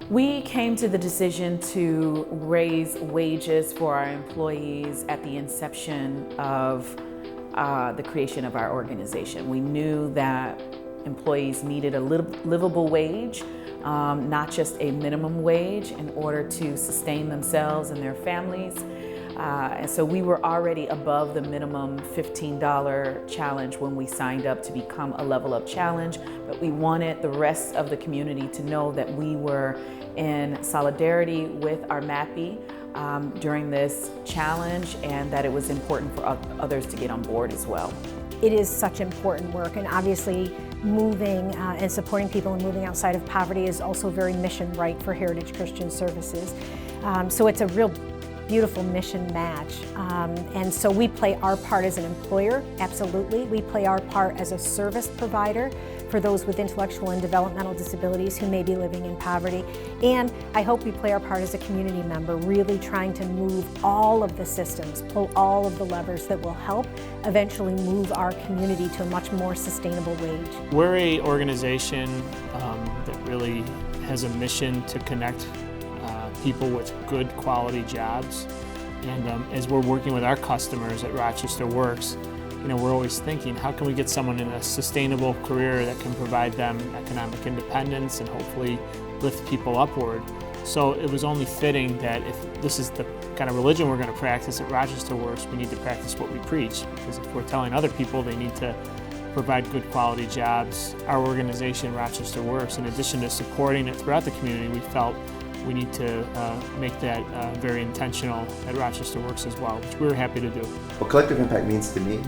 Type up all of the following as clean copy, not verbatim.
We came to the decision to raise wages for our employees at the inception of the creation of our organization. We knew that employees needed a livable wage, not just a minimum wage, in order to sustain themselves and their families. And so we were already above the minimum $15 challenge when we signed up to become a Level Up Challenge, but we wanted the rest of the community to know that we were in solidarity with our MAPI during this challenge, and that it was important for others to get on board as well. It is such important work, and obviously moving and supporting people and moving outside of poverty is also very mission right for Heritage Christian Services. So it's a real beautiful mission match. And so we play our part as an employer, absolutely. We play our part as a service provider for those with intellectual and developmental disabilities who may be living in poverty. And I hope we play our part as a community member, really trying to move all of the systems, pull all of the levers that will help eventually move our community to a much more sustainable wage. We're an organization that really has a mission to connect people with good quality jobs. And as we're working with our customers at Rochester Works, we're always thinking, how can we get someone in a sustainable career that can provide them economic independence and hopefully lift people upward? So it was only fitting that if this is the kind of religion we're going to practice at Rochester Works, we need to practice what we preach. Because if we're telling other people they need to provide good quality jobs, our organization, Rochester Works, in addition to supporting it throughout the community, we felt we need to make that very intentional at Rochester Works as well, which we were happy to do. What collective impact means to me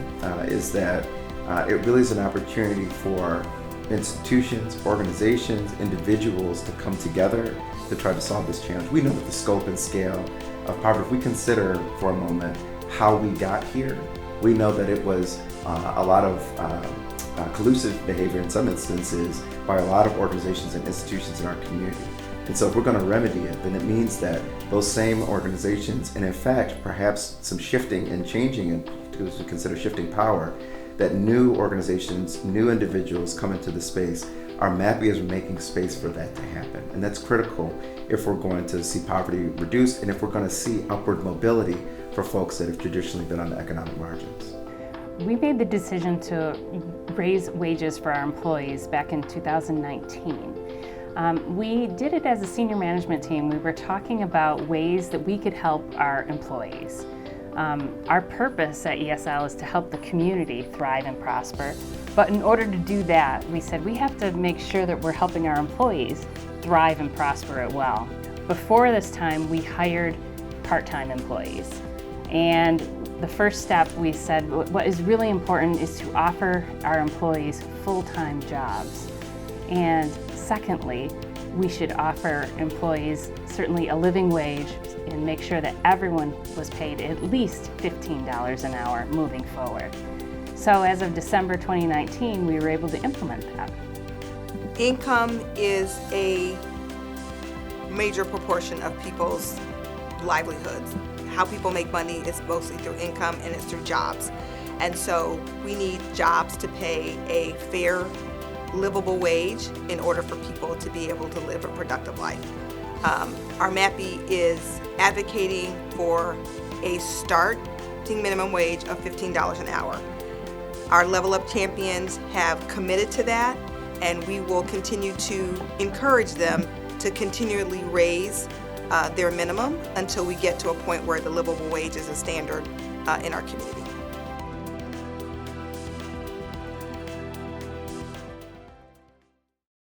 is that it really is an opportunity for institutions, organizations, individuals to come together to try to solve this challenge. We know that the scope and scale of poverty, if we consider for a moment how we got here, we know that it was a lot of collusive behavior in some instances by a lot of organizations and institutions in our community. And so if we're going to remedy it, then it means that those same organizations, and in fact, perhaps some shifting and changing, and because we consider shifting power, that new organizations, new individuals come into the space. Our MAPI is making space for that to happen. And that's critical if we're going to see poverty reduced and if we're going to see upward mobility for folks that have traditionally been on the economic margins. We made the decision to raise wages for our employees back in 2019. We did it as a senior management team. We were talking about ways that we could help our employees. Our purpose at ESL is to help the community thrive and prosper. But in order to do that, we said we have to make sure that we're helping our employees thrive and prosper as well. Before this time, we hired part-time employees. And the first step, we said what is really important is to offer our employees full-time jobs. And secondly, we should offer employees certainly a living wage and make sure that everyone was paid at least $15 an hour moving forward. So as of December 2019, we were able to implement that. Income is a major proportion of people's livelihoods. How people make money is mostly through income and it's through jobs. And so we need jobs to pay a fair, livable wage in order for people to be able to live a productive life. Our MAPI is advocating for a starting minimum wage of $15 an hour. Our Level Up champions have committed to that, and we will continue to encourage them to continually raise their minimum until we get to a point where the livable wage is a standard in our community.